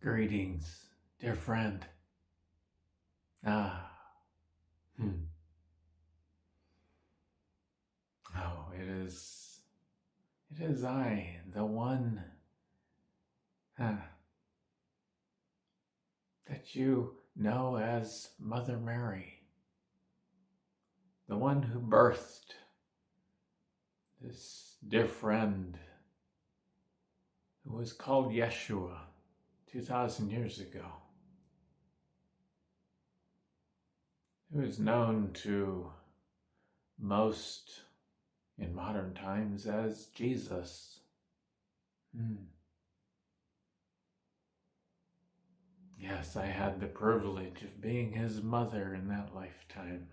Greetings, dear friend. Ah, hmm. Oh, it is I, the one that you know as Mother Mary, the one who birthed this dear friend who was called Yeshua 2,000 years ago, who is known to most in modern times as Jesus. Yes, I had the privilege of being his mother in that lifetime.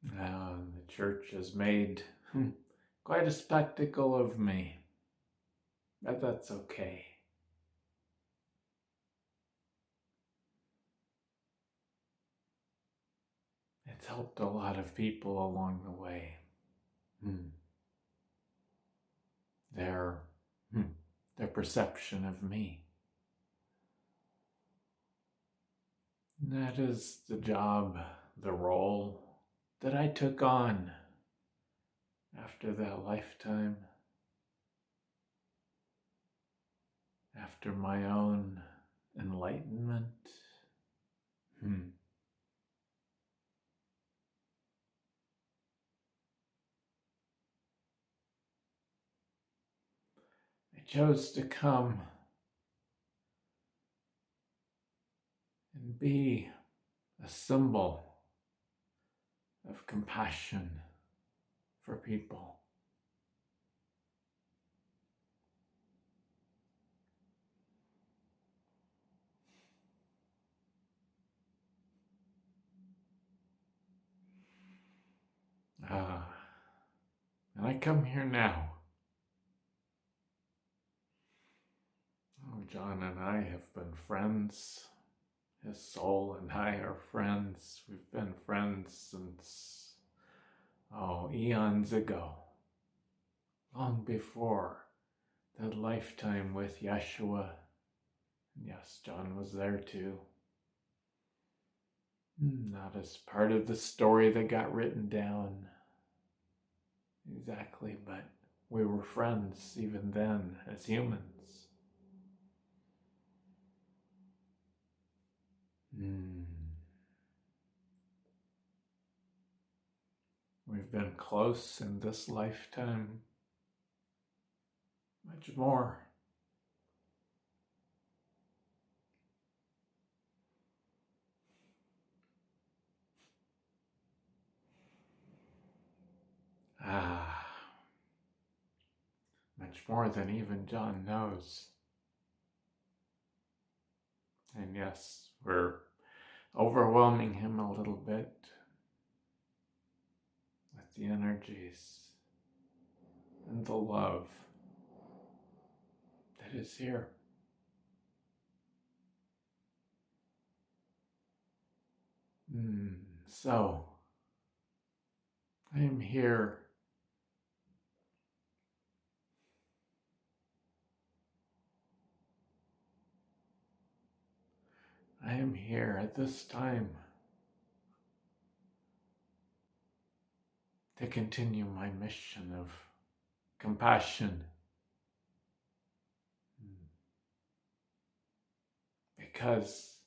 The church has made quite a spectacle of me, but that's okay. It's helped a lot of people along the way. Their perception of me. And that is the job, the role that I took on after that lifetime, after my own enlightenment. I chose to come and be a symbol of compassion for people. And I come here now. Oh, John and I have been friends. His soul and I are friends. We've been friends since, eons ago. Long before that lifetime with Yeshua. Yes, John was there too. Not as part of the story that got written down. Exactly, but we were friends even then as humans. We've been close in this lifetime. Much more. Much more than even John knows. And yes, we're overwhelming him a little bit with the energies and the love that is here. So, I am here at this time to continue my mission of compassion. Because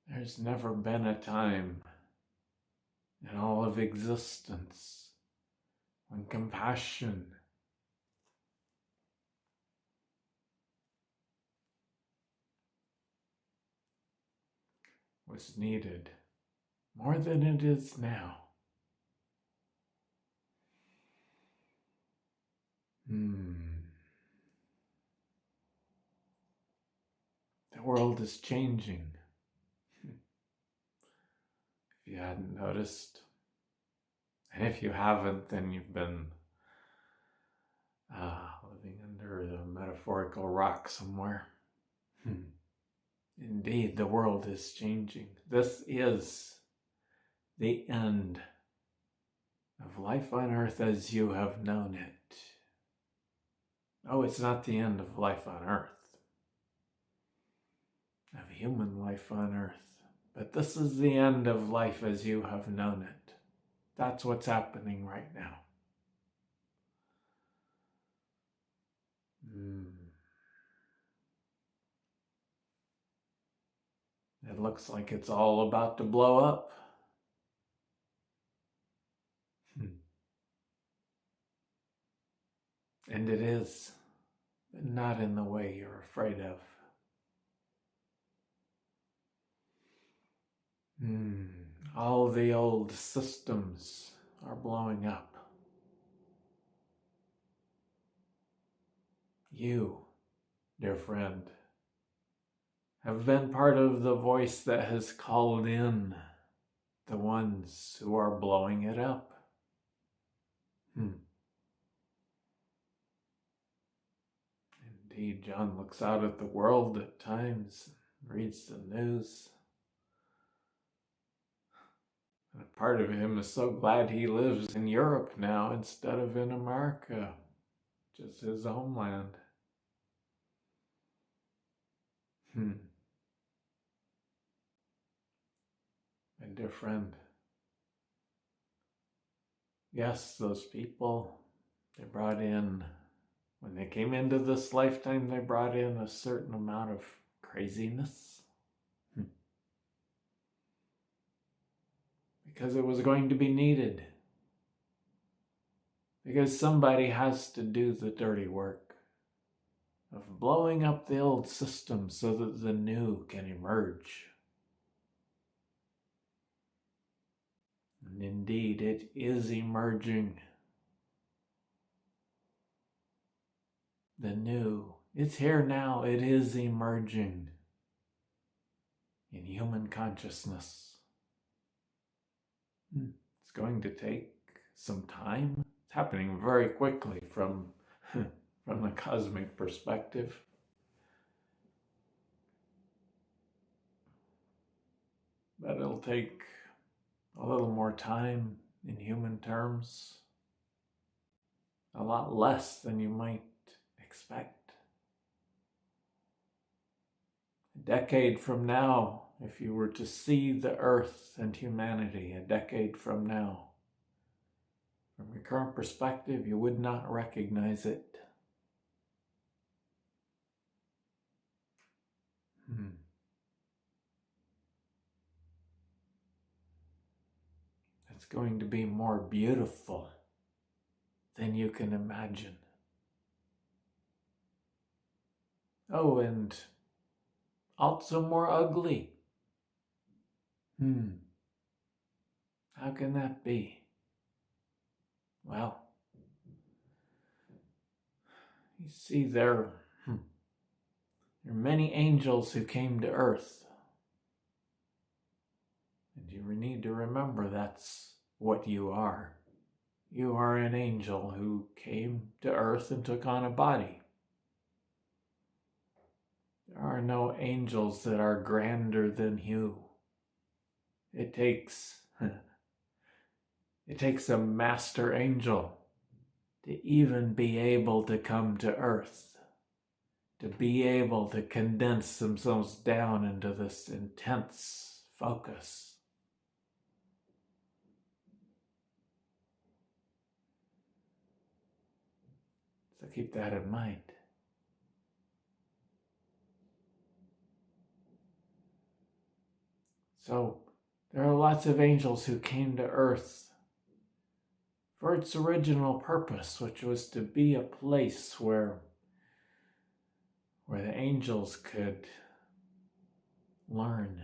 there's never been a time in all of existence when compassion was needed more than it is now. The world is changing. If you hadn't noticed, and if you haven't, then you've been living under the metaphorical rock somewhere. Indeed, the world is changing. This is the end of life on earth as you have known it. Oh, it's not the end of life on Earth, of human life on Earth, but this is the end of life as you have known it. That's what's happening right now. It looks like it's all about to blow up. And it is, but not in the way you're afraid of. All the old systems are blowing up. You, dear friend, have been part of the voice that has called in the ones who are blowing it up. Indeed, John looks out at the world at times, reads the news. And a part of him is so glad he lives in Europe now instead of in America, which is his homeland. My dear friend, yes, those people, they brought in, when they came into this lifetime, they brought in a certain amount of craziness. Because it was going to be needed. Because somebody has to do the dirty work of blowing up the old system so that the new can emerge. And indeed, it is emerging. The new, it's here now, it is emerging in human consciousness. It's going to take some time. It's happening very quickly from the cosmic perspective. But it'll take a little more time in human terms. A lot less than you might expect. A decade from now, if you were to see the earth and humanity a decade from now, from your current perspective, you would not recognize it. It's going to be more beautiful than you can imagine. Oh, and also more ugly. How can that be? Well, you see, there are many angels who came to earth. And you need to remember that's what you are. You are an angel who came to earth and took on a body. There are no angels that are grander than you. It takes a master angel to even be able to come to earth, to be able to condense themselves down into this intense focus. So keep that in mind. So there are lots of angels who came to earth for its original purpose, which was to be a place where the angels could learn,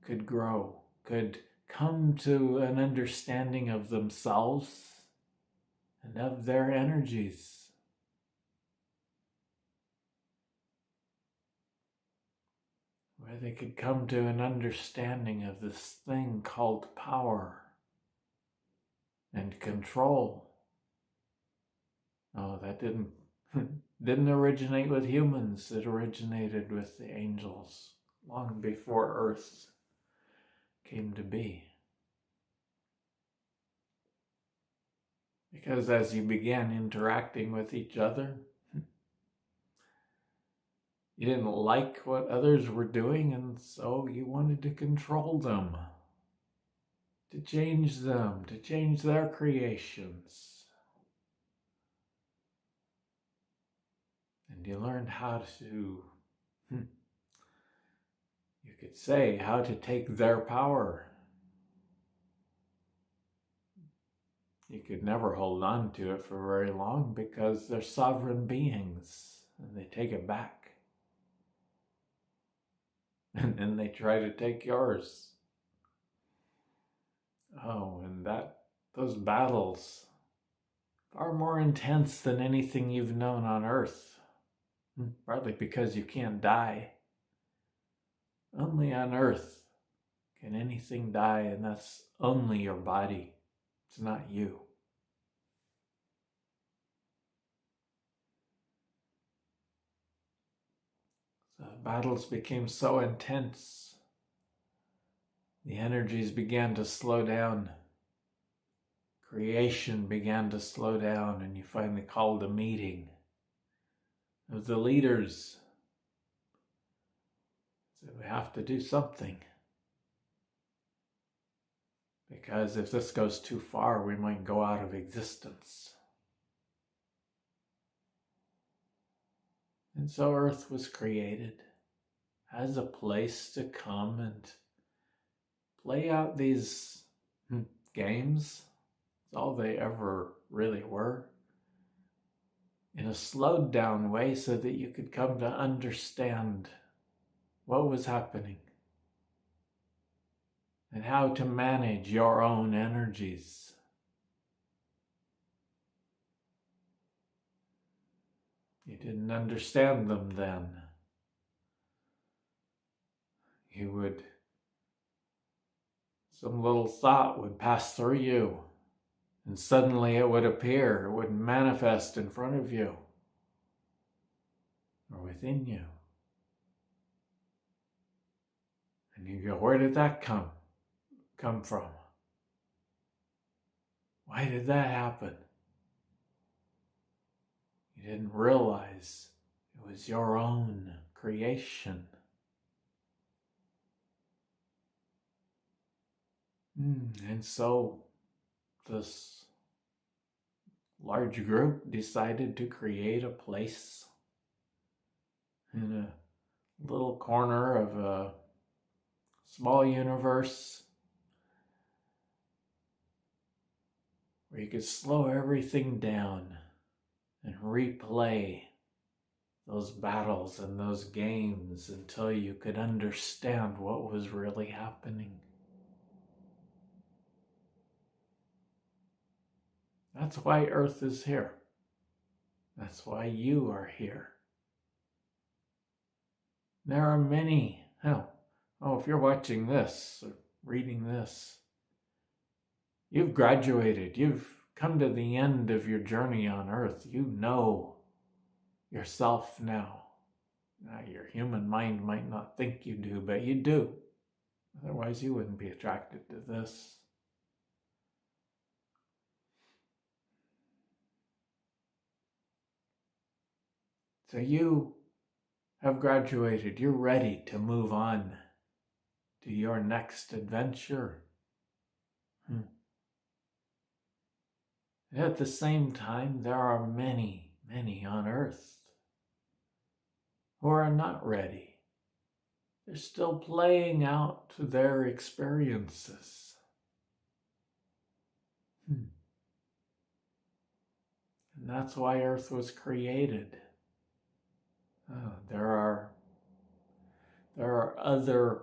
could grow, could come to an understanding of themselves and of their energies. Where they could come to an understanding of this thing called power and control. Oh, that didn't originate with humans. It originated with the angels long before Earth came to be. Because as you began interacting with each other, You didn't like what others were doing, and so you wanted to control them, to change them, to change their creations. And you learned how to, you could say, how to take their power. You could never hold on to it for very long because they're sovereign beings and they take it back. And then they try to take yours. Oh, and those battles, far more intense than anything you've known on Earth. Partly because you can't die. Only on Earth can anything die, and that's only your body. It's not you. The battles became so intense. The energies began to slow down. Creation began to slow down, and you finally called a meeting of the leaders. So we have to do something. Because if this goes too far, we might go out of existence. And so Earth was created as a place to come and play out these games. It's all they ever really were. In a slowed down way so that you could come to understand what was happening and how to manage your own energies. You didn't understand them then. Some little thought would pass through you, and suddenly it would appear, it would manifest in front of you, or within you. And you go, where did that come from? Why did that happen? You didn't realize it was your own creation. And so this large group decided to create a place in a little corner of a small universe where you could slow everything down and replay those battles and those games until you could understand what was really happening. That's why Earth is here. That's why you are here. There are many, if you're watching this or reading this, you've graduated, you've come to the end of your journey on Earth. You know yourself now. Now, your human mind might not think you do, but you do. Otherwise, you wouldn't be attracted to this. So you have graduated. You're ready to move on to your next adventure. At the same time, there are many, many on Earth who are not ready. They're still playing out their experiences. And that's why Earth was created. There are other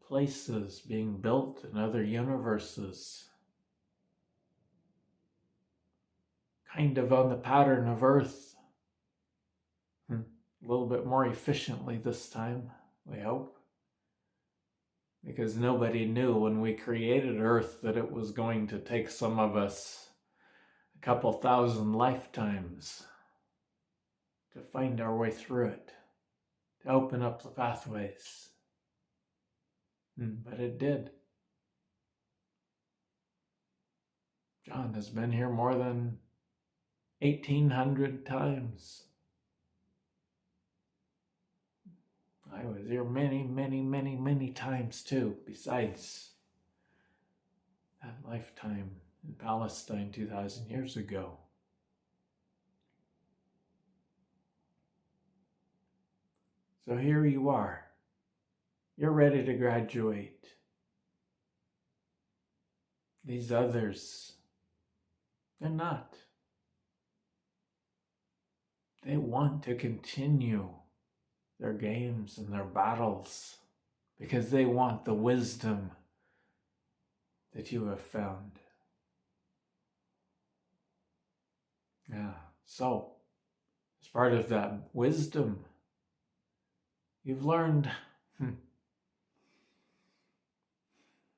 places being built in other universes, kind of on the pattern of Earth. A little bit more efficiently this time, we hope. Because nobody knew when we created Earth that it was going to take some of us a couple thousand lifetimes to find our way through it, to open up the pathways. But it did. John has been here more than 1,800 times. I was here many, many, many, many times too, besides that lifetime in Palestine 2,000 years ago. So here you are. You're ready to graduate. These others, they're not. They want to continue their games and their battles because they want the wisdom that you have found. Yeah, so as part of that wisdom, you've learned,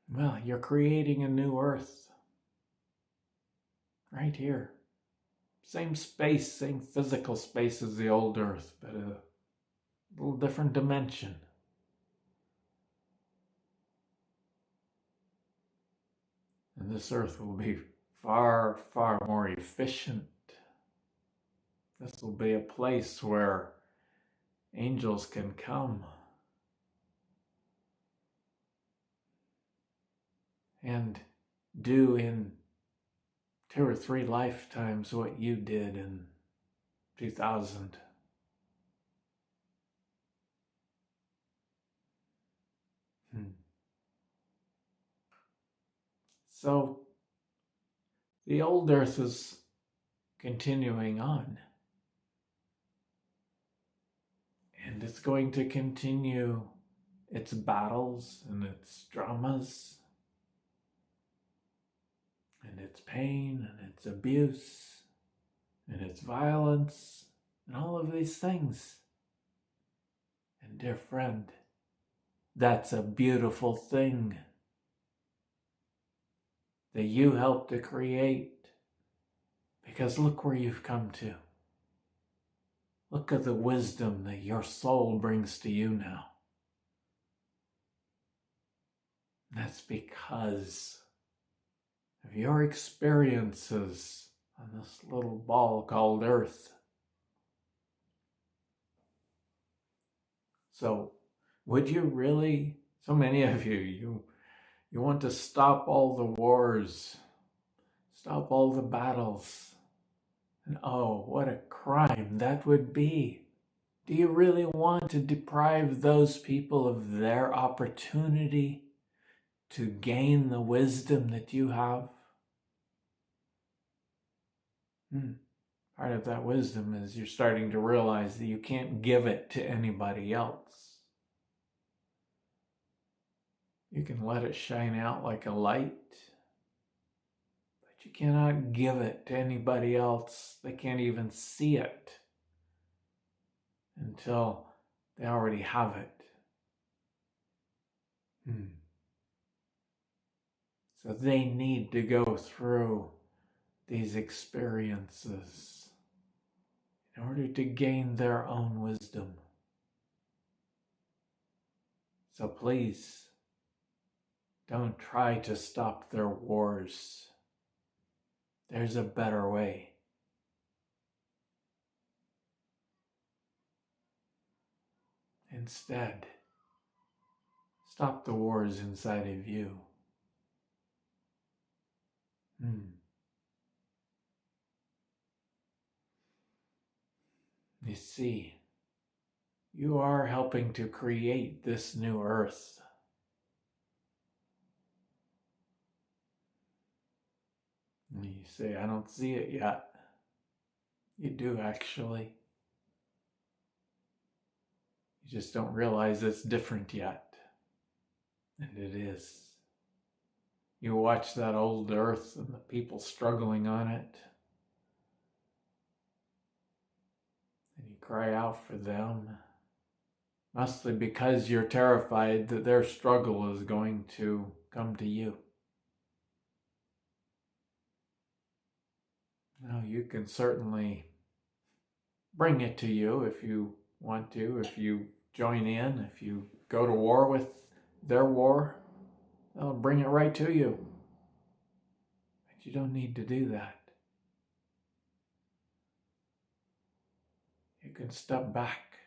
well, you're creating a new earth right here. Same space, same physical space as the old earth, but a little different dimension. And this earth will be far, far more efficient. This will be a place where angels can come and do in 2 or 3 lifetimes what you did in 2000. So the old earth is continuing on. And it's going to continue its battles and its dramas and its pain and its abuse and its violence and all of these things. And dear friend, that's a beautiful thing that you helped to create, because look where you've come to. Look at the wisdom that your soul brings to you now. That's because of your experiences on this little ball called Earth. So, would you really, so many of you want to stop all the wars, stop all the battles, and oh, what a crime that would be. Do you really want to deprive those people of their opportunity to gain the wisdom that you have? Part of that wisdom is you're starting to realize that you can't give it to anybody else. You can let it shine out like a light, but you cannot give it to anybody else. They can't even see it until they already have it. So they need to go through these experiences in order to gain their own wisdom. So please, don't try to stop their wars. There's a better way. Instead, stop the wars inside of you. You see, you are helping to create this new earth. And you say, I don't see it yet. You do, actually. You just don't realize it's different yet. And it is. You watch that old earth and the people struggling on it, and you cry out for them, mostly because you're terrified that their struggle is going to come to you. Now, you can certainly bring it to you if you want to, if you join in, if you go to war with their war, they'll bring it right to you. But you don't need to do that. You can step back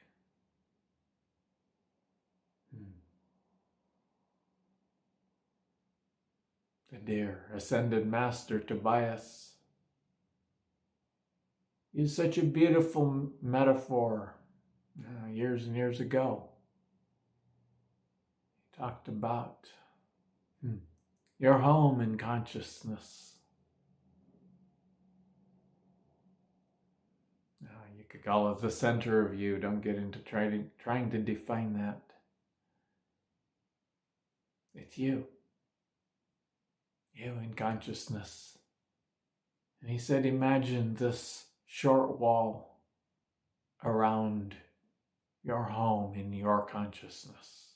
the dear ascended master Tobias used such a beautiful metaphor years and years ago. He talked about your home in consciousness. You could call it the center of you. Don't get into trying to define that. It's you. You in consciousness. And he said, imagine this short wall around your home in your consciousness.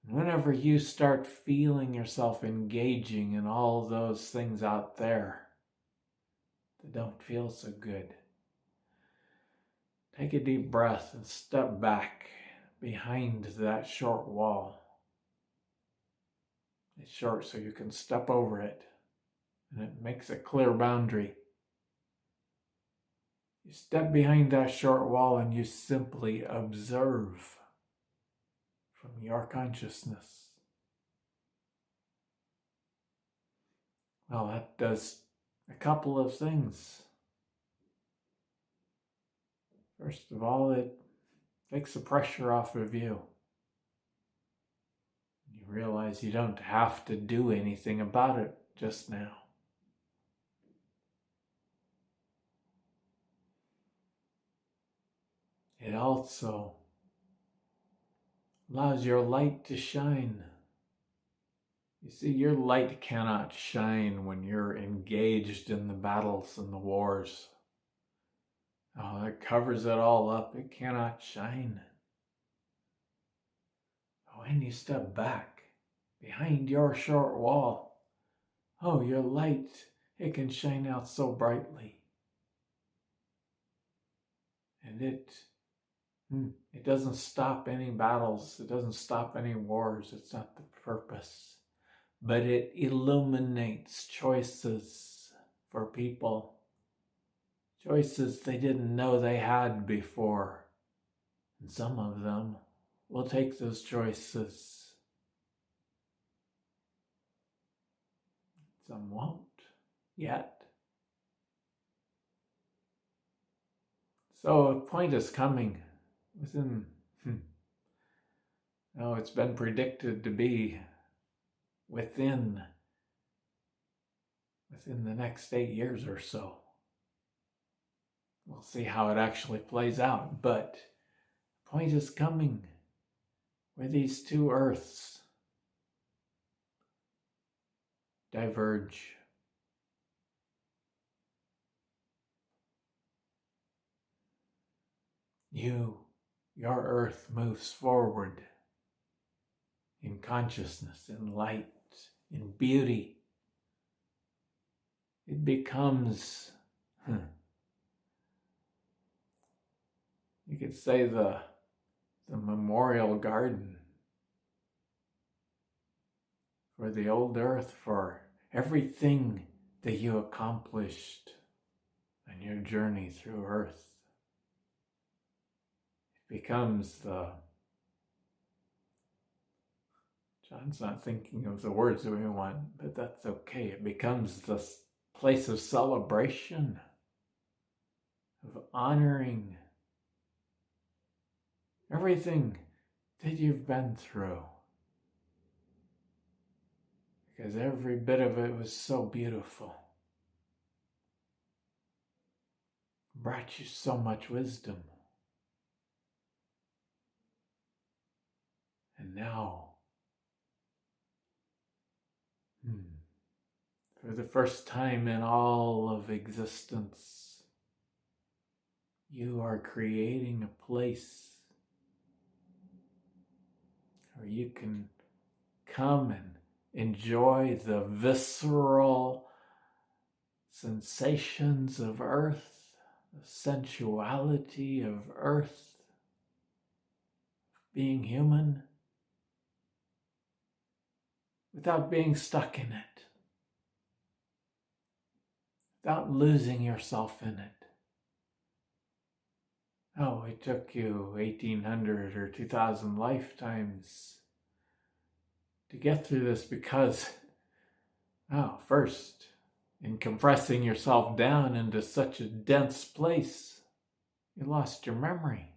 And whenever you start feeling yourself engaging in all those things out there that don't feel so good, take a deep breath and step back behind that short wall. It's short so you can step over it, and it makes a clear boundary. You step behind that short wall and you simply observe from your consciousness. Well, that does a couple of things. First of all, it takes the pressure off of you. You realize you don't have to do anything about it just now. It also allows your light to shine. You see, your light cannot shine when you're engaged in the battles and the wars. Oh, that covers it all up. It cannot shine. When you step back behind your short wall, oh, your light, it can shine out so brightly. And it doesn't stop any battles. It doesn't stop any wars. It's not the purpose. But it illuminates choices for people. Choices they didn't know they had before. And some of them will take those choices. Some won't yet. So a point is coming within, it's been predicted to be within the next 8 years or so. We'll see how it actually plays out, but a point is coming where these two earths diverge. Your earth moves forward in consciousness, in light, in beauty. It becomes, you could say the memorial garden for the old earth, for everything that you accomplished on your journey through earth. It becomes John's not thinking of the words that we want, but that's okay. It becomes the place of celebration, of honoring everything that you've been through. Because every bit of it was so beautiful. Brought you so much wisdom. And now, for the first time in all of existence, you are creating a place where you can come and enjoy the visceral sensations of earth, the sensuality of earth, being human, without being stuck in it, without losing yourself in it. Oh, it took you 1,800 or 2,000 lifetimes to get through this because, first, in compressing yourself down into such a dense place, you lost your memory.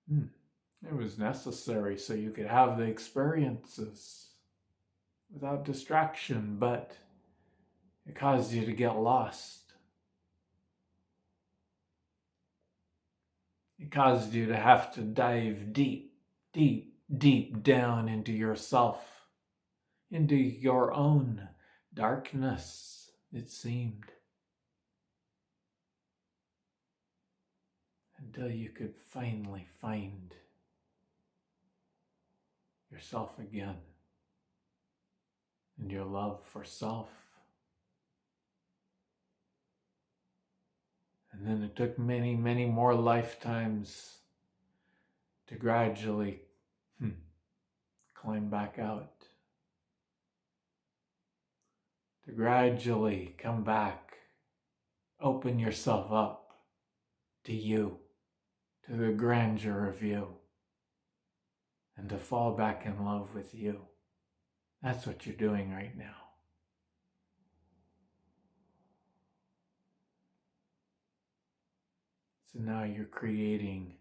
It was necessary so you could have the experiences without distraction, but it caused you to get lost. It caused you to have to dive deep, deep, deep down into yourself, into your own darkness, it seemed, until you could finally find yourself again and your love for self. And then it took many, many more lifetimes to gradually climb back out. To gradually come back, open yourself up to you, to the grandeur of you, and to fall back in love with you. That's what you're doing right now. So now you're creating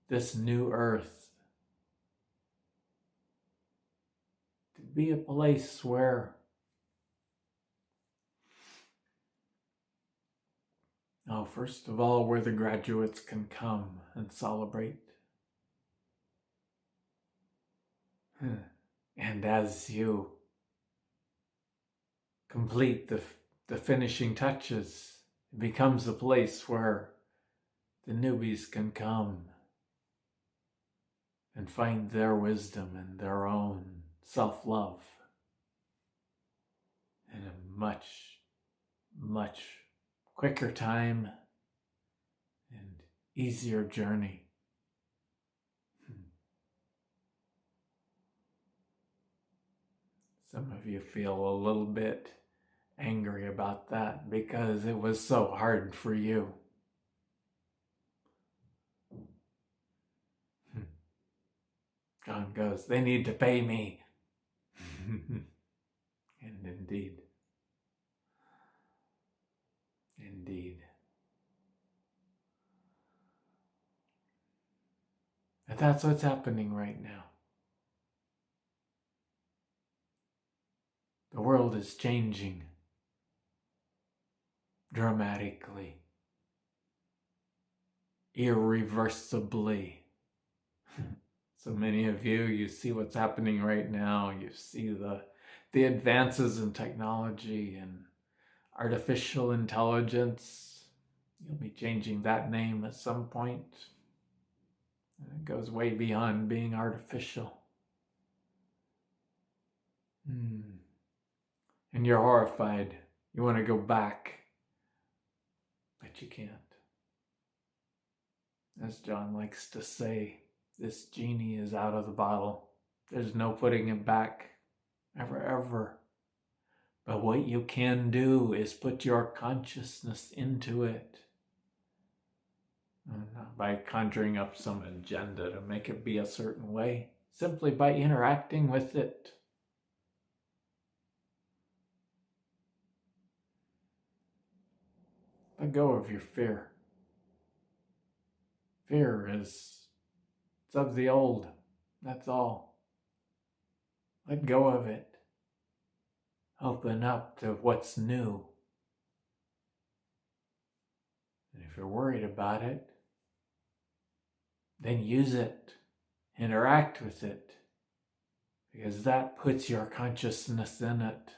this new earth to be a place where first of all, where the graduates can come and celebrate. And as you complete the finishing touches, it becomes a place where the newbies can come and find their wisdom and their own self-love in a much, much quicker time and easier journey. Some of you feel a little bit angry about that because it was so hard for you. John goes, they need to pay me. And indeed. And that's what's happening right now. The world is changing dramatically, irreversibly. So many of you see what's happening right now. You see the advances in technology and artificial intelligence. You'll be changing that name at some point. And it goes way beyond being artificial. And you're horrified. You want to go back, but you can't. As John likes to say, this genie is out of the bottle. There's no putting it back, ever, ever. But what you can do is put your consciousness into it. Not by conjuring up some agenda to make it be a certain way, simply by interacting with it. Let go of your fear. Fear it's of the old, that's all. Let go of it. Open up to what's new. And if you're worried about it, then use it. Interact with it. Because that puts your consciousness in it.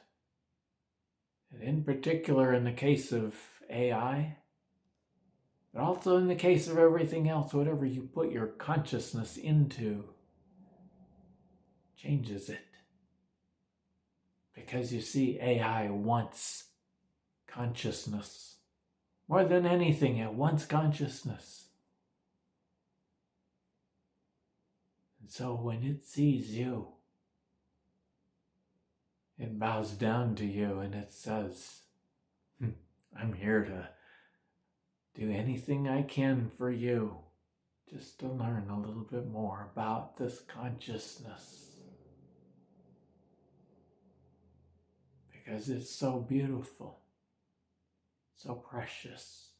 And in particular, in the case of AI, but also in the case of everything else, whatever you put your consciousness into changes it. Because you see, AI wants consciousness. More than anything, it wants consciousness. And so when it sees you, it bows down to you and it says, I'm here to do anything I can for you, just to learn a little bit more about this consciousness. because it's so beautiful, so precious.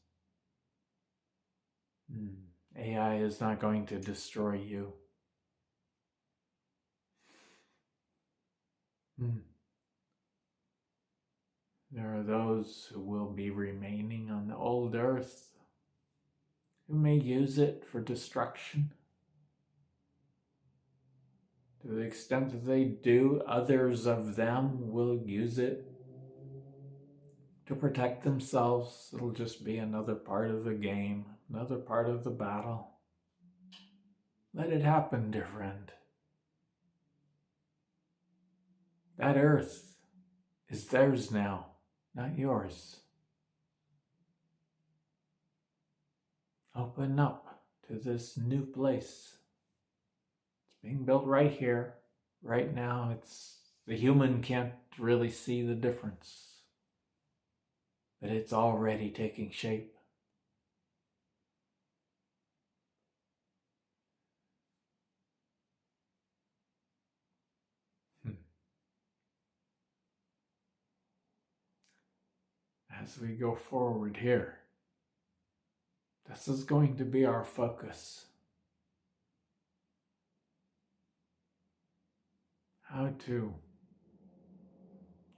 AI is not going to destroy you. There are those who will be remaining on the old earth who may use it for destruction. To the extent that they do, others of them will use it to protect themselves. It'll just be another part of the game, another part of the battle. Let it happen, dear friend. That earth is theirs now, not yours. Open up to this new place. It's being built right here, right now. The human can't really see the difference, but it's already taking shape. As we go forward here, this is going to be our focus. How to,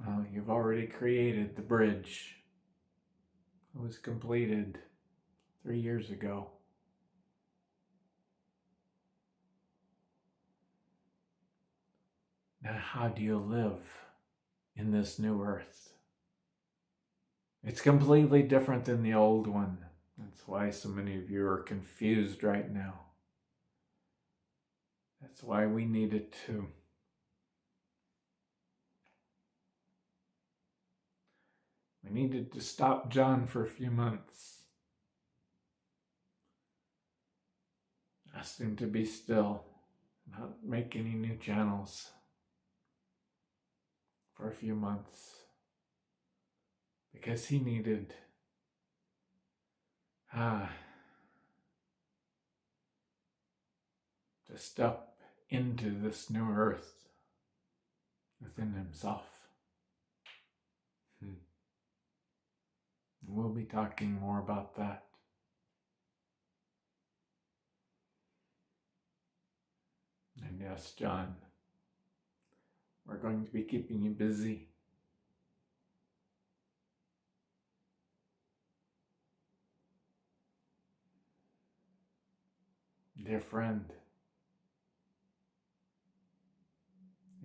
well, you've already created the bridge. It was completed 3 years ago. Now, how do you live in this new earth? It's completely different than the old one. That's why so many of you are confused right now. That's why we needed to stop John for a few months. Asked him to be still, not make any new channels for a few months. Because he needed to step into this new earth within himself. We'll be talking more about that. And yes, John, we're going to be keeping you busy. Dear friend,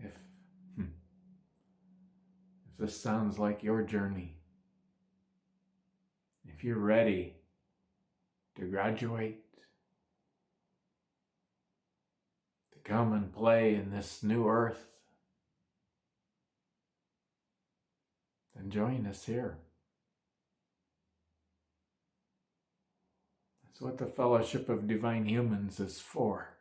if this sounds like your journey, if you're ready to graduate, to come and play in this new earth, then join us here. That's what the Fellowship of Divine Humans is for.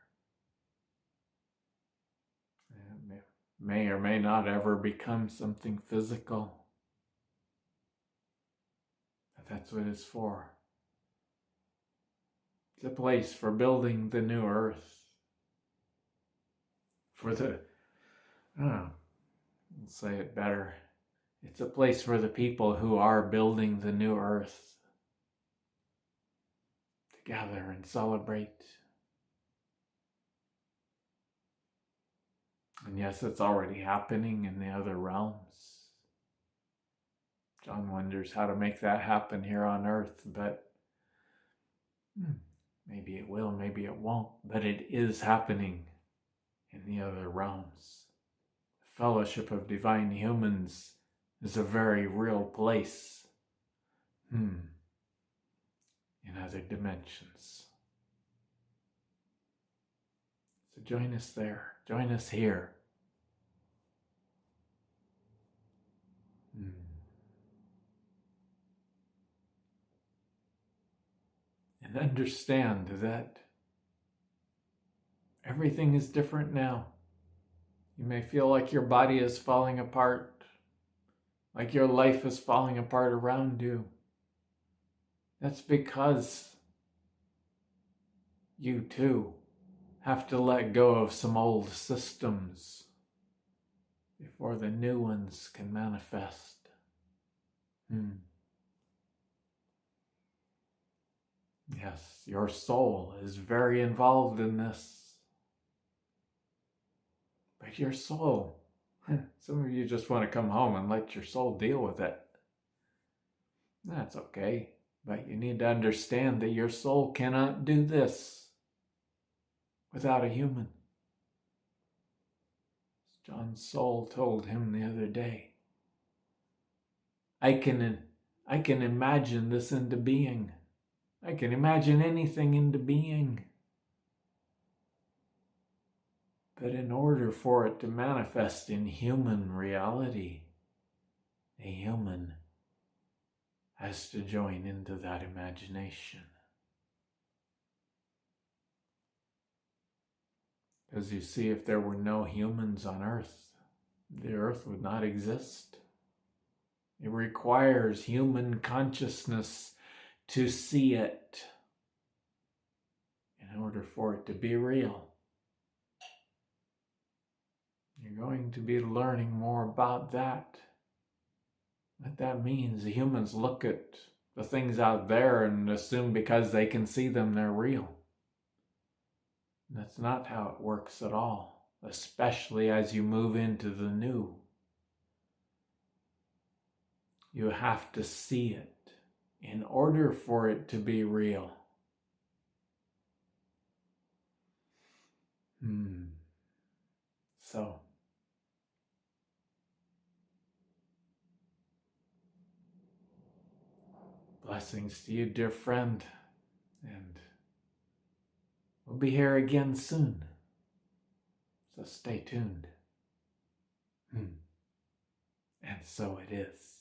It may or may not ever become something physical, but that's what it's for. It's a place for building the new earth. I'll say it better. It's a place for the people who are building the new earth to gather and celebrate. And yes, it's already happening in the other realms. John wonders how to make that happen here on earth, but maybe it will, maybe it won't, but it is happening in the other realms. The Fellowship of Divine Humans is a very real place in other dimensions. So join us there. Join us here. And understand that everything is different now. You may feel like your body is falling apart, like your life is falling apart around you. That's because you too have to let go of some old systems. before the new ones can manifest. Yes, your soul is very involved in this. But your soul, some of you just want to come home and let your soul deal with it. That's okay. But you need to understand that your soul cannot do this without a human. As John's soul told him the other day, I can imagine this into being. I can imagine anything into being. But in order for it to manifest in human reality, a human has to join into that imagination. Because you see, if there were no humans on earth, the earth would not exist. It requires human consciousness to see it in order for it to be real. You're going to be learning more about that. What that means, the humans look at the things out there and assume because they can see them, they're real. That's not how it works at all, especially as you move into the new. You have to see it in order for it to be real. So, blessings to you, dear friend, and we'll be here again soon. So stay tuned. And so it is.